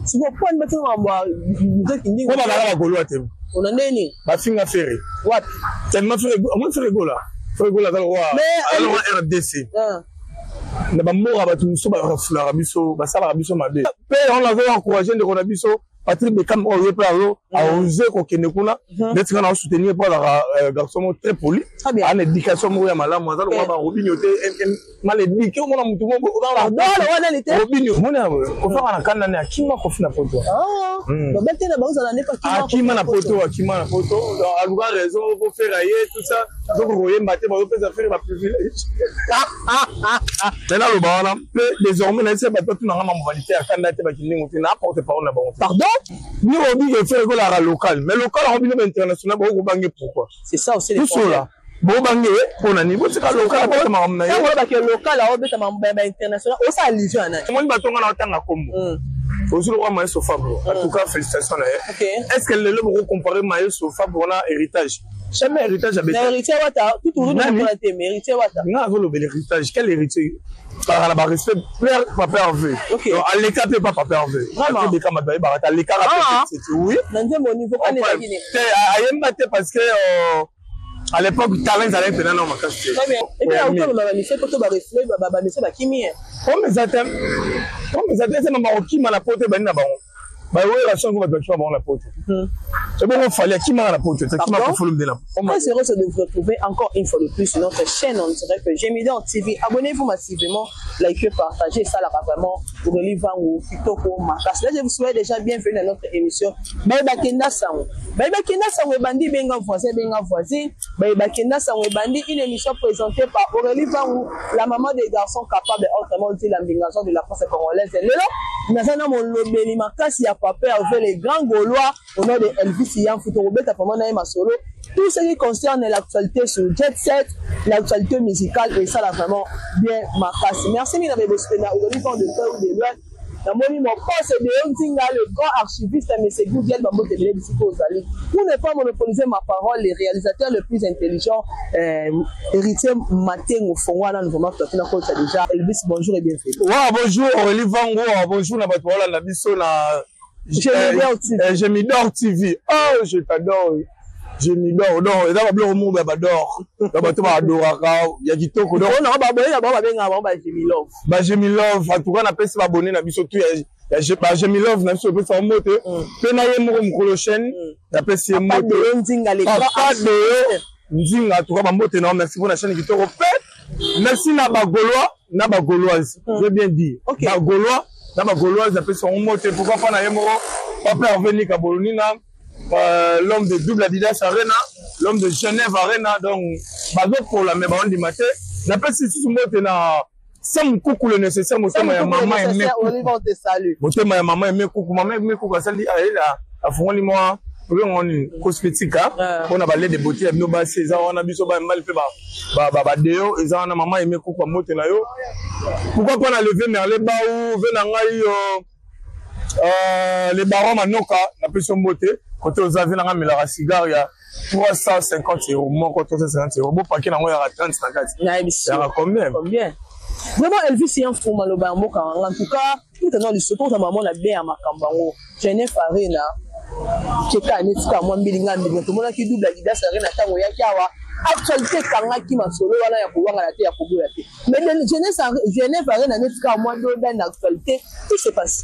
Si vous prenez maintenant on va la golo à thème. On en est né. Ma fille a fait. What? Tellement fait gola. Fait gola dans le roi. Alors RDC. Na ba mora ba tumuso ba rafula biso ba sala biso mabe. Pe on avait encouragé de Ronabiso Patrick Beckham on veut pas a osé ko kene kuna d'être na soutenir pour la garçon très poli. En éducation mo ya malamu azalo ba Robinho te mal éduqué on mona mutu mo ba wana lité Robinho mona ko fa na kana ne akima ko fina poto. Ba bete na ba uzala ne pas akima na poto a lugar raison pour faire ailleurs tout ça donc royer mbaté ba peut faire ba privilège. Maintenant le bana désormais na c'est ba tout na ngama modalité ya kanda te ba kindingo te na porte parole na bango. Pardon? Ni Robi qui fait la local, mais local Robi international, pourquoi? C'est ça aussi les problèmes. Bon bangé, on a niveau c'est local, pas ma maman. Ça on va que local a obé ta maman international, on ça allusion à. Moi ba tonga na tanga kombo. Aujourd'hui on va Sofa bro. En tout cas félicitations là. Est-ce que le lobo comparer Maï Sofa pour un héritage? Jamais héritage avec. L'héritage wata, tout tourne dans la thème, héritage wata. Non, avec l'héritage, quel héritage? Par la respect, père, papa Hervé. À l'écart, papa Hervé. Vraiment. À l'écart, oui. Dans mon niveau, on est guiné. Parce que à l'époque, talent allait tenir dans ma casse. Très bien. Et puis, on va laisser pour tout reflet, on laisser la chimie. Comme les attentes, c'est ma maroquin, ma pote, ben na baron. Bah oui, la chanson va te faire la pote. C'est bon, il fallait qui m'a la pote. C'est qui m'a fait le délat. Très heureux de vous retrouver encore une fois de plus sur notre chaîne. On dirait que Jemidor TV. Abonnez-vous massivement, likez, partagez. Ça là vraiment pour le livre ou Kitoko Makas. Là, je vous souhaite déjà bienvenue dans notre émission. Baïba Kenda Sango. Baïba Kenda Sango Bandi Benga voisin, Benga voisin. Baïba Kenda Sango Bandi, une émission présentée par Aurélie Vangou, la maman des garçons capables autrement dit l'ambingation de la France congolaise. Lelo, Nazana mon lobeli Makas, il y a papa avec les grands Gaulois au nom de Elvis Ian Futorobet à Famana Masolo. Tout ce qui concerne l'actualité sur Jet Set, l'actualité musicale, et ça là vraiment bien Makas. Merci Mina Bebostena, Aurélie Vangou de Peur ou de Loin. Dans mon poste de Ondinga, le grand archiviste, M. Google Bambo Tebele Bissiko Ozali. Pour ne pas monopoliser ma parole, les réalisateurs le plus intelligents, héritier Matengo Fongwana, nous vraiment tout à fait déjà. Elvis, bonjour et bienvenue. Ouais, bonjour Aurélie Vango, bonjour Nabatouala, Nabiso, Jemidor TV. Oh, je t'adore. Jemidor, non, et là, on va au monde, j'adore. Là-bas, tu vas adorer, il y a du toko. Non, non, Jemilov. Jemilov, en tout cas, on appelle ça abonné, Nabiso, tu es. Jemilov, Nabiso, peut faire moto. Penaye Mouroum chaîne, d'après c'est moto. Papa de Ndinga, tout cas, moto, non, merci pour la chaîne qui te répète. Merci, Nabagolois, Nabagoloise. Je vais bien dire. Nabagolois, Nabagoloise, d'après son moto. Pourquoi pas Naïmoro, Papa Hervé Kabolonina. L'homme de Double Adidas Arena, l'homme de Genève Arena, donc, bazo pour la même du matin. D'après si tout le monde est là, sans me coucou le nécessaire, mon thème, ma maman aimé. Mon thème, ma maman aimé coucou, ma maman aimé coucou, ça dit, allez là, à fond, moi, on est cosmétique, on a balé des beautés, à nos bases, on a vu ça, mal fait, déo, et ça, on a maman aimé coucou, moi, t'es là, yo. Pourquoi on a levé, mais les baou, venangaï, les barons, manoka, la pression beauté. Quand vous avez un cigare, il y a 350 €. Moi, quand 350 €, bon paquet, il y a 30 50. Il y a combien? Combien? Vraiment, Elvis, c'est un fou, Malobambo, en tout cas, tout le support, maman, la bien à Makambango. Genève Arena, qui est un état, moi, Bilinga, tout le monde qui double la Didas Arena, Tangoya, Kawa. Actualité, Kanga, qui m'a solo, voilà, il y a pouvoir à la terre, pour la terre. Mais Genève Arena, n'est-ce moi, dans l'actualité, tout se passe.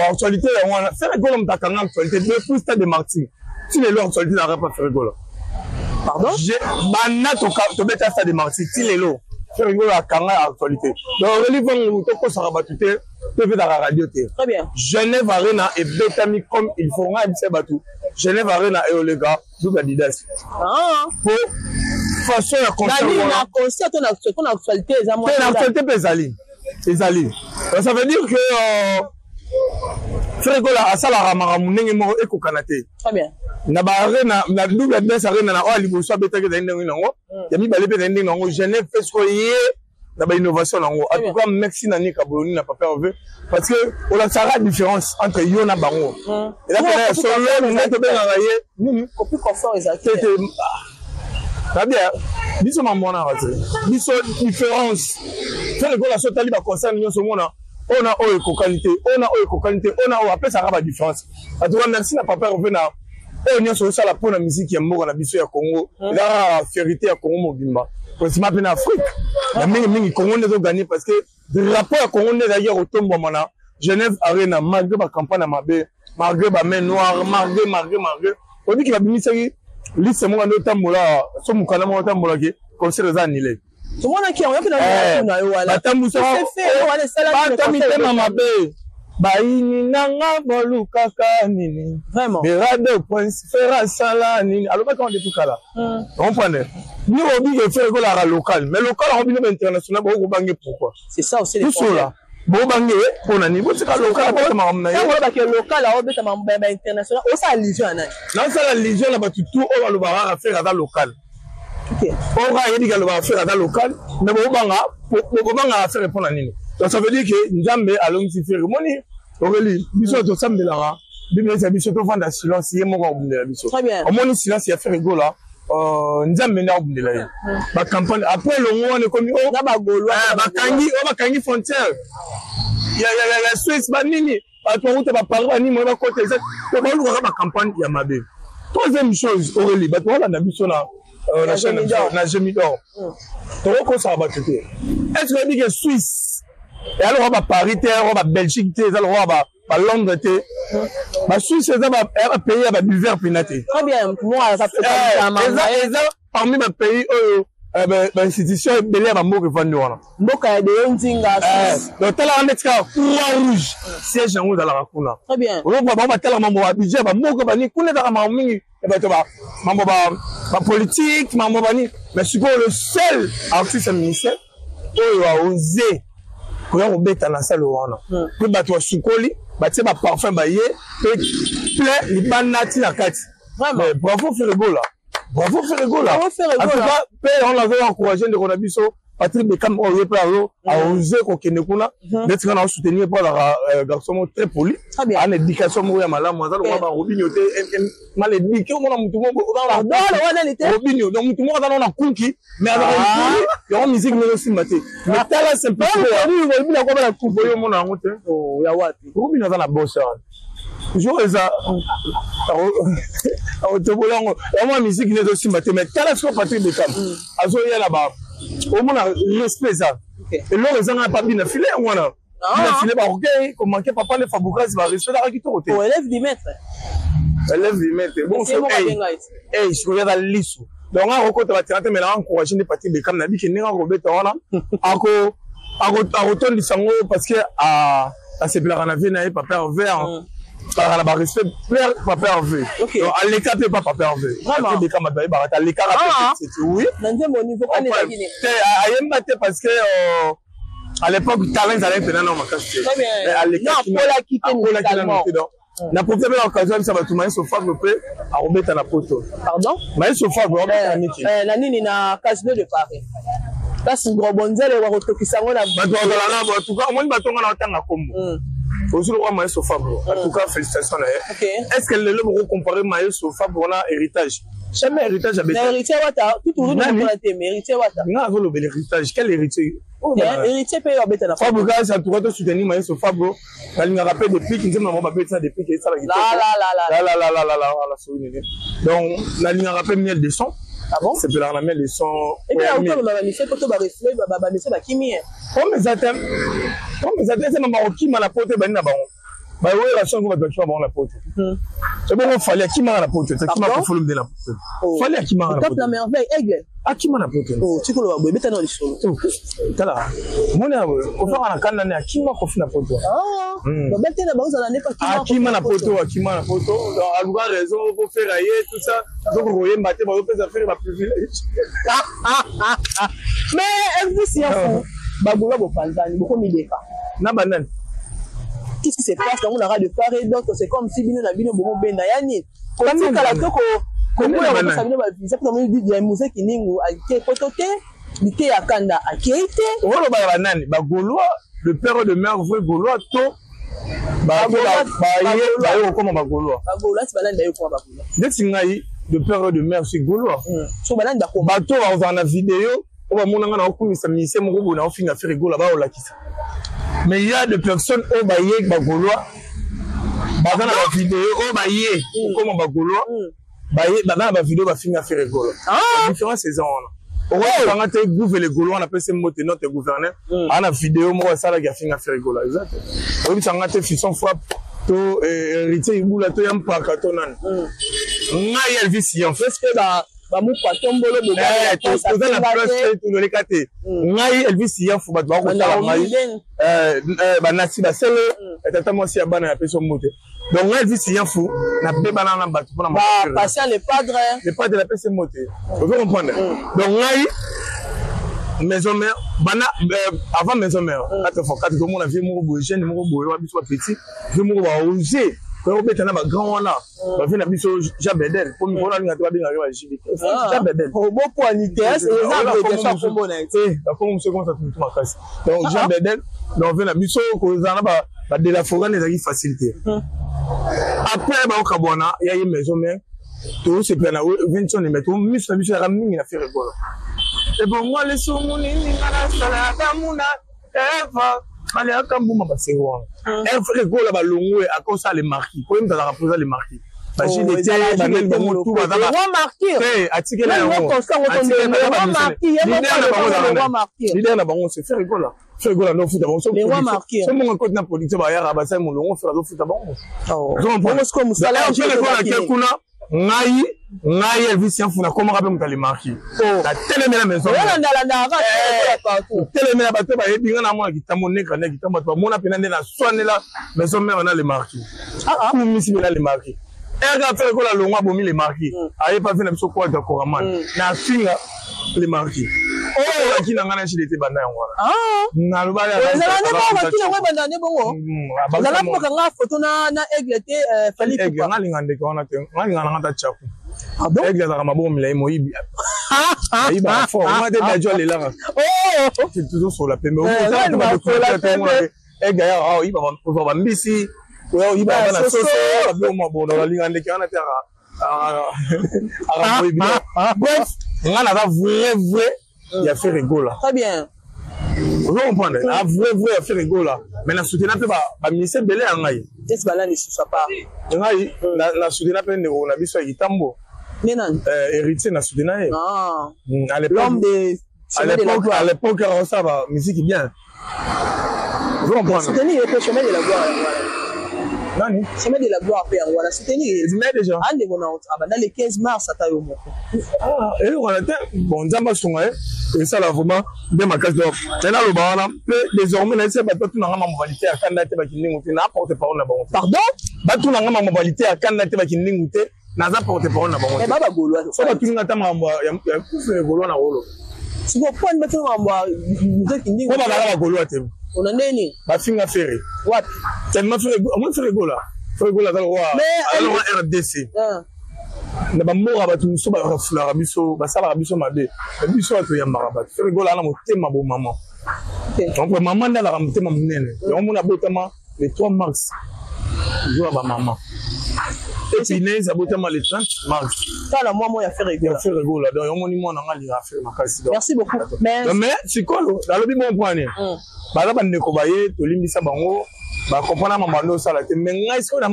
Actualité, on a fait rigolo, on t'a quand même actualité, mais pour ça de Martin. Si les lois actualité n'arrêtent pas faire rigolo. Pardon? Maintenant, tu mets ça de Martin, si les lois. Fait rigolo à Kanga actualité. Donc, relevant le toko ça rabattu, tu fais dans la radio. Très bien. Genève Arena et Betami comme il faut un petit bateau. Genève Arena et Olega, double Adidas. Pour façon à concert. Ton actualité, l'actualité pézali. Ça veut dire que Frégola a ça la ramaramunenge mo eko kanate. Très bien. Na ba arena na double Adidas Arena na o liboso abetake da ndenge nango. Ya mi balebe da ndenge nango Genève fait so yé na ba innovation nango. En tout cas merci na Nika Boloni na Papa Hervé parce que on a la différence entre yo na bango. Et là on a solo na to benga yé copie confort exact. Très bien. Biso mamona raté. Biso différence. Fait le gola so tali ba concerne yo so mona. on a oyo qualité, on a oyo qualité, on a après ça va différence. En tout cas merci na papa revenir. On y a sur ça la pour la musique ya moko na biso ya Congo, la fierté ya Congo mobimba. Parce que ma peine Afrique. La mingi Congo ne gagner parce que le rapport à Congo ne d'ailleurs au tombe mana Genève Arena malgré ma campagne à Mabé, malgré ma main noire, malgré. On dit qu'il va venir ça liste mo na tambola, so mukana mo tambola ke concert za nile. Tout le monde qui a na yo wala. Batambusa wala sala ni Mabé. Baini nanga boluka nini. Vraiment. Berade prince fera sala nini. Alors pas quand on dit tout ça là. On comprend. Ni obi que faire la local, mais local on vient international beaucoup bangé pourquoi? C'est ça aussi les problèmes. Bon bangé pour nani, bon c'est local pas ma amna. On va que local on beta ma international, on ça allusion na. Non ça l'allusion là ba tout on va le voir faire dans local. OK. On va y dire que le va faire dans local, mais bon banga faire pour nani. Donc ça veut dire que Nzambe allons si faire moni Aurélie biso to sambela bimé ça biso to vendre silence yemo ko bundela biso au moins silence ya faire rigolo là Nzambe na bundela ye ba campagne après le mois on est comme oh ba golo ba kangi frontière ya Suisse ba nini ba to route ba parler ba nini mo ba côté exact to ba luka ba campagne ya mabe. Troisième chose Aurélie ba to na biso na la chaîne na Gemidor to ko ça ba tete est-ce que dit que Suisse et alors on va Paris, on va Belgique, on va Londres, ma Suisse, on va payer à Bulver Pinaté. Très bien, moi, ça fait parmi mes pays, l'institution est belée à Mboka Vandouana. Mboka de Yonzinga. Donc, tel on est rouge, siège en haut dans la racuna. Très bien. On va tel membre à budget, Mboka Bani, qu'on est dans la mamie, ma politique, ma mobani, mais je suis le seul artiste ministère qui a osé. Quand on bête dans salle wana puis bato wa sukoli batie ba parfum ba ye et plein les banati na kati mais bravo Ferrego là en tout cas on l'avait encouragé de Ronabiso Patrick Bekam on y parle a osé ko kene kuna d'être na soutenir par la garçon très poli en éducation mo ya malamu azalo ba Robinho te mal éduqué on a mutu mo dans la wana l'été Robinho donc mutu mo dans na kunki mais avec la musique mais aussi maté mais tala c'est pas Robinho ko ba la coupe yo mo na ngote oh ya wapi Robinho dans la bossa toujours ça autobolango la musique mais aussi maté mais tala so Patrick Bekam azo ya là-bas au moins respect ça et là les gens pas bien filé voilà il a filé ba OK comment que papa les fabriquer va respect là qui côté élève du maître bon c'est je regarde la liste donc on recote va tirer mais là encourager les parties de comme nabi qui n'est Robert wana à retourner sango parce que à c'est plus la vie na papa vert par la respect père papa Hervé donc à l'écart pas papa Hervé vraiment des camarades à l'écart c'est oui dans mon niveau pas les Guinée ayemba parce que à l'époque talent allait tenir dans ma casse à l'écart non pour la quitter na profité de l'occasion ça va tout maïs au fable peu à remettre na poto pardon maïs au fable la nini na casino de Paris parce que gros bonzele wa rotokisa ngona bato la na en tout cas moi batonga na tanga kombo aujourd'hui le maïs au fable en tout cas félicitations est-ce que le vous comparer maïs au fable on a héritage jamais héritage avec héritier wata tout le monde la te héritier wata na volo l'héritage quel héritier héritier paye obeta na Fabio gars ça tout soutenir maïs au fable la ligne rappel depuis qu'ils maman ba ça depuis que ça la donc la ligne rappel miel de son ah bon c'est de la miel de son et puis là on va misser pour to ba reflet ba misser ba kimi comme ça c'est maman qui m'a la porte ba na ba bah oui la chanson va être bon la porte c'est bon il fallait qui m'a la porte c'est qui m'a fait follow de la porte fallait qui m'a la porte la merveille aigle ah qui m'a la porte oh tu ko ba beta na li solo tala mona o fa na kana na qui m'a fait la porte ah ba beta na ba za na pas qui m'a la porte qui m'a la porte a avoir raison pour faire ailleurs tout ça donc royer maté ba peut faire ma privilège mais vous si enfant ba gola bo panzani boko mileka na banane qu'est-ce qui se passe dans la radio de part et d'autre c'est comme si bino na bino bomo benda yani comme ça la toko comme la ko sabino ba visa pour me dire musique ningu ake potote bité ya kanda akeite wolo ba banane ba gaulois le père de mère vrai gaulois to ba yo comme ba gaulois c'est banane ba yo comme ba gaulois dès singai le père de mère c'est gaulois so banane ba ko ba to va na vidéo on va monanga na okumisa mise moko bona ofinga faire rigolo ba olakisa Mais il y a des personnes au baillé bagolois. Bazana la vidéo au baillé comme bagolois. Baillé bazana la vidéo va finir à faire rigolo. La différence c'est ça on a te gouverner les gaulois on appelle ces mots notre gouverneur. On a vidéo moi ça là qui a fini à faire rigolo. Exact. Oui ça a te fison fois to héritier ibula to yam pa katonan. Ngai Elvis en fait que dans bamu patombolo bobo to dans la place tout le kate ngai Elvis yan fo bato ba ko tala ngai ba nasi ba sele tata mo si abana ya peso mote donc ngai Elvis yan fo na be bana na bato pour na patient le padre de la peso mote vous comprenez donc ngai maison mère bana avant maison mère quatre fois quatre comme on a vu mon boy jeune mon boy wa biso petit je mon ba oser quand on met na ba grand wana ba vient na biso Jabedel pour mi ona ngata ba binga ba jibi Jabedel au beau point l'ITS et les gens de combo na été comme on se comme ça tout ma casse donc Jabedel donc vient na biso ko zana ba de la forêt les acquis facilité après ba okabona ya une maison mère tout c'est plein na 20 ne mettre mis na biso ya mingi na faire rigolo et bon moi les soumuni ngana sala damuna eva mali akambuma basewa fait rigolo ba longwe akosa les marquis pour même dans la reposer les marquis ba jidete ba nel ba motu ba za roi marquis atikela yango leader na bango c'est fait rigolo no futa bango les rois marquis c'est mon côté na politique ba yara ba sai mon longo faire do futa bango bon ce comme ça là kuna ngai Elvis yan funa comment rappeler mutali marquis la télémela maison télémela bato ba yebinga na mona kitamo nekra ne kitamo ba mona pena na swanela maison mère on a les marquis pour misi bela les marquis erga faire ko la longwa bomi les marquis aye pas venir biso kwa d'accord man na finga les marquis oh qui na ngana chi était banda yango na loba ya na ba ki na kwa banda ne bongo bazala ko nga photo na eglete Fali ko nga lingande ko na te nga lingana ngata chaku eglete ka mabo mila moyibi iba fo moi de la jolie là c'est toujours sur la pembe ega ya iba ba mbisi iba na soso ba mo bono la lingande kana te bref on a vrai il a fait rigolo très bien vous comprenez a vrai il a fait rigolo mais na soutenir pe ba ministère belé ngai est-ce que là ne soit pas ngai na soutenir pe ne na biso Kitambo Menan héritier na soutenir à l'homme de à l'époque ça va musique bien vous comprenez soutenir le chemin de la gloire nani chemin de la gloire pe voilà soutenir mais déjà ande bona abana le 15 mars ata yo moko et on a bon nzamba songa et ça là vraiment de ma case d'or tena lo bana désormais na c'est ba tout na ngama moralité à kanda te ba kiningu te na porte parole na bango pardon ba tout na ngama moralité à kanda te ba kiningu te na za porte parole na bango mais baba goloa so ba tout ngata mambo ya kufe goloa na rolo si vous prenez maintenant mambo de kiningu ko ba ba goloa te on a neni ba finga ferré wapi tellement ferré gola dans le roi alors RDC na ba mora ba tout so ba reflara biso ba sala biso mabe biso to ya maraba ferré gola na motema bo maman donc maman na la motema munene on mona botama le 3 mars jour ba maman et puis les abotama le 30 mars ça la moi ya ferré gola donc on moni mona ngali ra faire makasi merci beaucoup mais sikolo dans le bon point bala bande ko baye to limbisa bango ba comprendre mamando sala te mais ngai so na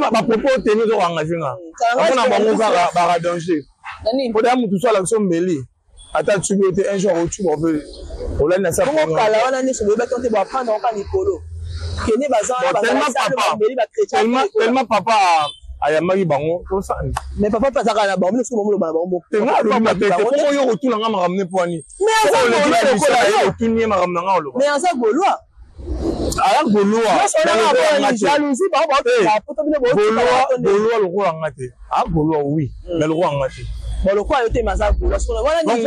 wa ba propos tenir do engagé nga on a bango ba danger nani pour da mutu sala so mbeli ata tugote un jour au tu on l'a na ça pour kala wana ni so ba tonte ba prendre en kan nikolo kene bazana ba mbeli ba chrétien tellement papa ayamaki bango to ça mais papa pas ça na bango so bango ba bango te nga lo ma te ko yo retourna nga maramne poani mais ça goloa ala goloa jalousie ba goloa le roi ngate a goloa oui mais le roi ngate bon le quoi était maza goloa so voilà ni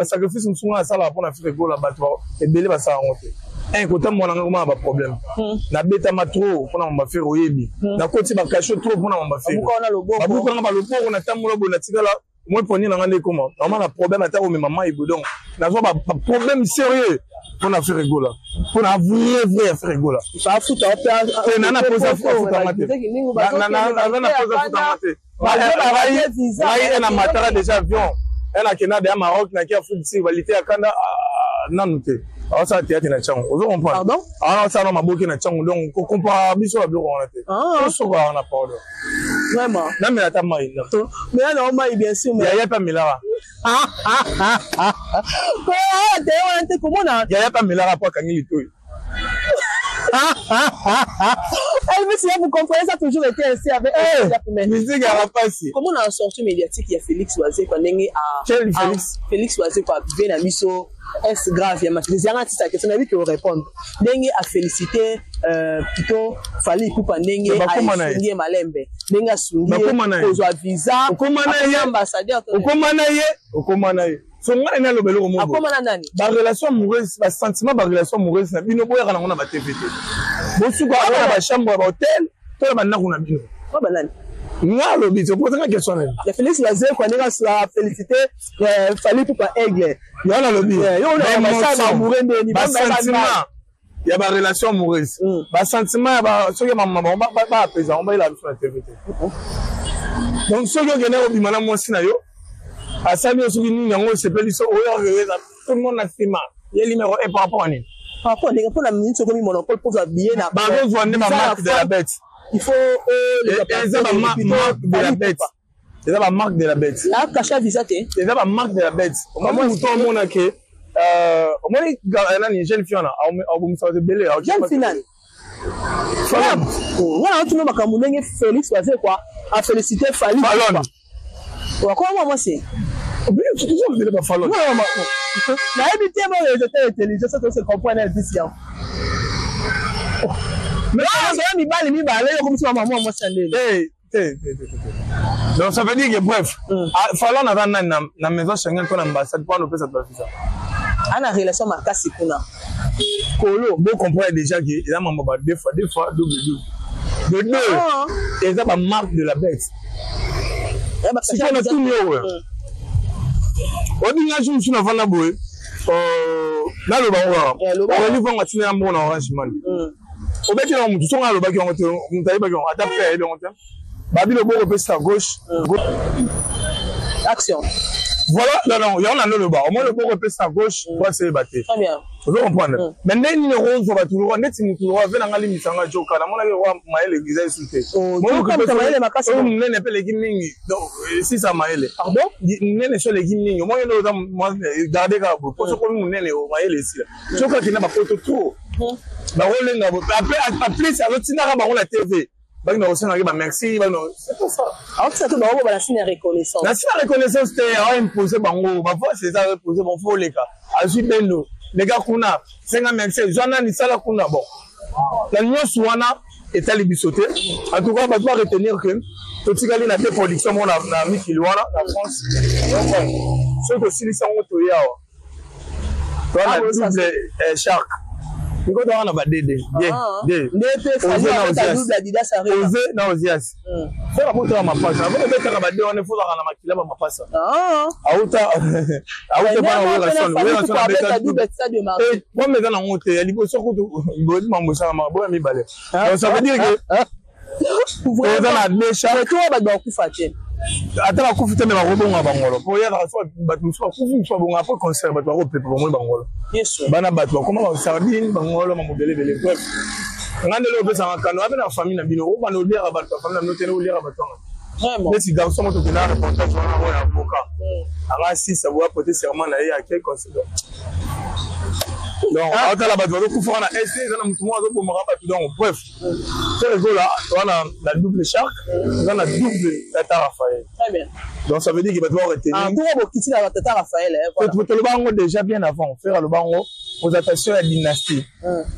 sacrifice msunga sala pour na faire goloa bato et belé ba sa ngote un côté mon nga ba problème na beta ma trop pour na mba faire oyebi na koti ba cacho trop pour na mba faire babu ko nga ba lo pour na tamulo bona tikala moi poni na ngande comment normalement la problème ata o me maman et bodon na zo ba problème sérieux pour na faire rigola pour na vrai faire rigola ça fout en nana pose futa mate nana pose futa mate vai na matara déjà avion elle a kena de Maroc na kia foot si valité akanda nanu te Alors ça théâtre na chango. Vous comprenez? Pardon? Alors ça na maboki na chango donc on compare biso ba biloko wana te. Ah. So ba na pardon. Vraiment. Na me ata mai. Mais là on mai bien sûr mais ya pas milara. Comment on a ya pas milara pour kangi litoyi. Vous comprenez, ça a toujours été ainsi avec musique à rapace. Comment on a sorti médiatique, il y a Félix Oisé quand Félix Oisé quoi bien à miso est grave il y a des artistes à question avis qui répondre dengue a féliciter plutôt fallait pour dengue a sungi malembe dengue a sungi aux visa ambassadeur okomana so ngana na lobelo ko mo ba relation amoureuse ba sentiment ba relation amoureuse na bino boya kana ngona ba TVT bosu ko ala ba chambre ba hotel to ba ndako na bino ba nani ngalo biso pour ça question là ya Félix Oisé ko ndinga sa féliciter fallait pour aigle yana lobi yo na ba amoureux ndeni ba sentiment ya ba relation amoureuse ba sentiment ba so ke mama ba apesa on ba ila biso na TVT donc so yo gene obimana mo sina yo asami osoki nini yango sepeli so oyo tout le monde a fima ye numéro 1 par rapport à nini par rapport à la minute sokomi monopole pour habiller na ba go vendre ma marque de la bête il faut les marque de la bête c'est la marque de la bête la cacha visa te c'est la marque de la bête moi tout le monde que moi ni jeune fille na au bomisa de belé jeune finale voilà tout le monde makambo ndenge Félix Oisé quoi a félicité Fally quoi moi c'est tu toujours ne pas falloir na habité moi les intelligents ça se comprend na édition mais ça mi balé comme ça maman moi sandé donc ça veut dire que bref falloir na maison Schengen pour l'ambassade pour nous faire cette visa ana relation makasi kuna kolo bon comprendre déjà que il a maman deux fois double de deux et ça va marque de la bête c'est pas tout mieux on dit que je suis na vana boy na lo bango on li vanga tina mbona orange man o beti na mutu songa lo baki on te mutayi baki on ata pe donc babi le boko pesa gauche action voilà non il y en a le bas au moins le boko pesa gauche pour se battre très bien vous comprenez mais ndeni ne ronzo batulu ndeti mutu wa vena ngali misanga joka na mona ke wa maele giza insulté moi comme ça maele makasi on ne pe le gimingi donc si ça maele pardon nene so le gimingi moi no moi garder ka bo ko so ko munene o maele si joka kina ba photo tout ba rolenga après ça lotina ka ba on la TV ba na osena ke ba merci ba no c'est pour ça alors ça tout ba ba la signe reconnaissance la signe reconnaissance c'était à imposer bango ba fois c'est ça imposer bon faut les cas ensuite beno les gars kuna senga merci jana ni sala kuna bon la union suana est à libisoter en tout cas ba doit retenir que tout ce qui a des productions on a mis kilwana la France ce que si les sont autoyao toi la double shark il faut dans ba dede osé na osias faut la moto ma pasa faut mettre ka ba de on faut la makila ba mapasa auta bana relation moi mais dans honte ya libo soko bo di mambo sa ma bo mi balé ça veut dire que vous dans la mécha toi ba ku faté ata ba ku fite me ba robonga bangolo po ya la so ba tu so ku fu so bonga po concert ba tu ko pepe ba mo bangolo yes bana ba tu ko ma sardine bangolo ma modele bele bref ngande le pesa makano abe na famille na bino o ba no lira ba tu famille na notene o lira ba tu vraiment mais si garçon mo to na reportage wana o avocat ala si ça va porter serment na ya quel conseil donc ata la ba tu ko fona essayer na mtu mo zo mo ba tu donc bref c'est le là on a la double shark on a la double Tata Raphaël très bien donc ça veut dire qu'il va devoir retenir pour quitter la Tata Raphaël pour le bango déjà bien avant faire le bango aux attentions à la dynastie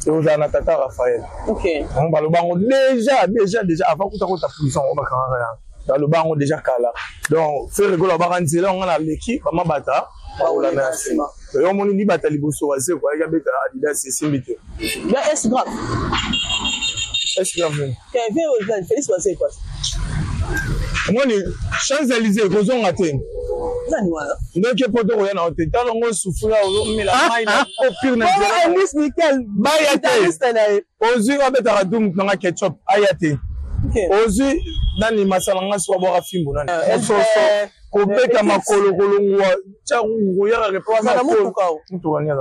et aux Tata Raphaël ok on va le bango déjà avant que tu aies ta prison on va quand même dans le bango déjà kala donc faire rigolo à baranzela on a l'équipe maman bata Paola merci et on moni libata liboso wazé quoi il y a beta Adidas c'est simité là est grave Kevin Félix Oisé quoi moi ni Champs-Élysées kozon até nani wala donc poto ko yana hotel talongo souffrir o mila mai na au pire na Miss Nickel bayate ozu abeta radum na ketchup ayate ozu nani masalanga so boka fimbo nani ko beta makolo kolongwa cha nguya ka reposa na mutu wanya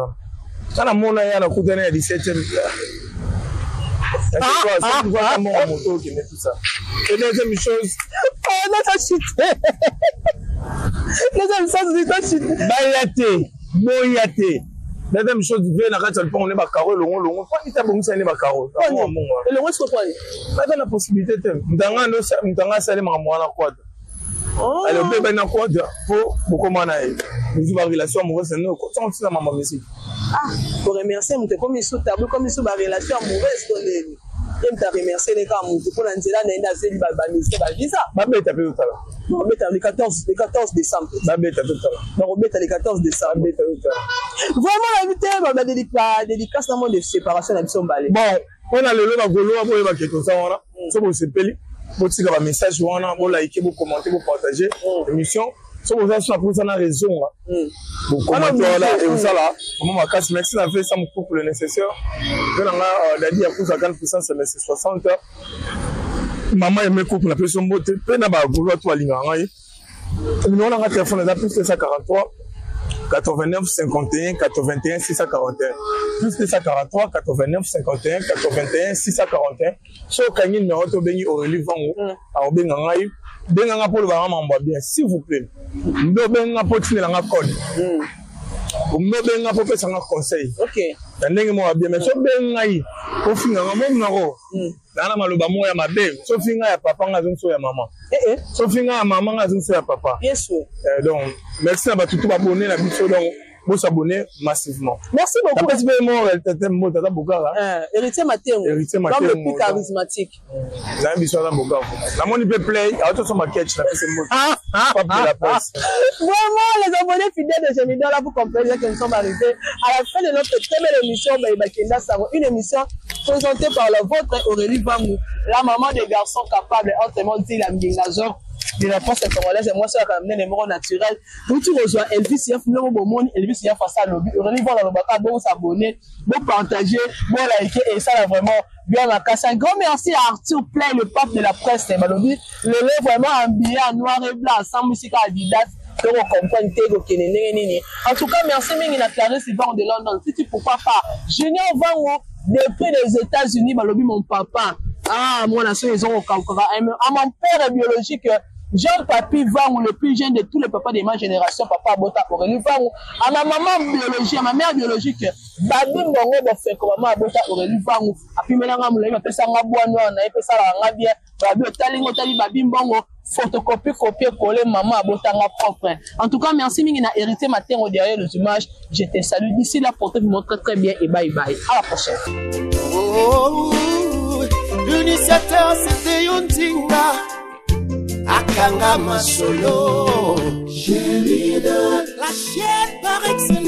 Ça n'a mon aïe à la cour d'année à 17e. C'est quoi mon moto qui met tout ça. Et deuxième chose. Oh, là, t'as chuté. Deuxième chose, c'est quoi chuté? Bayate. Boyate. Deuxième chose, tu veux, on est carreau, long. Pourquoi il t'a bon, ça n'est pas carreau? Et le reste, c'est quoi? Pas la possibilité. M'tanga salé ma moana quad. Alors, bébé n'a quoi pour comment on a eu. Nous avons relation amoureuse, c'est nous. Quand on fait ça, maman, monsieur. Ah, pour remercier, on te comme ils sont tableau, comme ils sont ma relation amoureuse, on t'a remercié les gars, on te prend un zéla, on a zéli, c'est visa. Babé, t'as fait tout à l'heure. On met le 14 décembre. Babé, t'as fait tout à l'heure. On met le 14 décembre. Babé, t'as fait tout à l'heure. Vraiment, la dédicace dans le monde de séparation, la mission balai. Bon, on a le lot à Golo, on va tout ça, on a. Ça, vous se payez. Vous tirez un message, vous likez, vous commentez, vous partagez l'émission. Si vous avez pour ça, raison. Vous commentez là et vous allez là. Comment ma casse, merci d'avoir fait ça pour le nécessaire. Je vais vous dire à 40%, c'est 60 heures. Maman aimait couple, la pression beauté. Peu n'a pas voulu toi l'ingénieur. Nous on a un téléphone, on a plus de 143 89 51 81 641 plus de 143 89 51 81 641. So kanyi numéro to bengi Aurélie Vango a obenga ngai benga nga pour ba mamba bien s'il vous plaît. Ndo benga pour tiner nga code. Ndo benga pour pesa nga conseil. OK. Ndenge mo bien mais so benga yi ko finga nga mo ngaro. Dana maloba mo ya mabe so finga ya papa nga zonso ya maman. So finga ya maman nga zonso ya papa. Bien sûr. Donc merci à tout abonné la biso donc vous s'abonner massivement. Merci beaucoup. Parce que moi tata mo tata Bokara. Héritier Matengo. Héritier Matengo. Comme le plus charismatique. La biso tata Bokara. La money peut play, à tout son maquette la c'est moi. Pas de la presse. Vraiment les abonnés fidèles de Jemidor là vous comprenez que nous sommes arrivés à la fin de notre très belle émission Bakenda Savo, une émission présentée par la vôtre Aurélie Vango, la maman des garçons capables autrement dit la mingazor de la France congolaise et moi ça a amené les morts naturels. Où tu rejoins Elvis Yaf, nous bon Elvis Yaf face à lobby. Aurélie Vango le bon s'abonner, bon partager, bon liker et ça là vraiment bien la casse. Un grand merci à Arthur Play, le pape de la presse et Malobi. Le lait vraiment habillé en noir et blanc sans musique Adidas. En tout cas, merci Mingi Clarisse Ivan de London. Si tu pourquoi pas, Junior Vango, depuis les États-Unis, Malobi mon papa. Ah, moi, la ils ont au Kaukara. À mon père biologique, Jean-Papi Vango, le plus jeune de tous les papas de ma génération, papa Bota Aurélie Vango. À ma maman biologique, à ma mère biologique, Babi Mbongo, fait comme maman Bota Aurélie Vango. À puis maintenant, on a fait ça, on a fait ça, on a bien. Babi Otalingo, Tali Babi Mbongo. Photocopie, copier, coller, maman, abotanga propre. En tout cas, merci, Mingi, n'a hérité matin au derrière les images. Je te salue d'ici là, portez-vous montre très bien et bye bye. À la prochaine. L'initiateur, c'était Yontinga. Akanga Masolo. Chérie de la chaîne par excellence.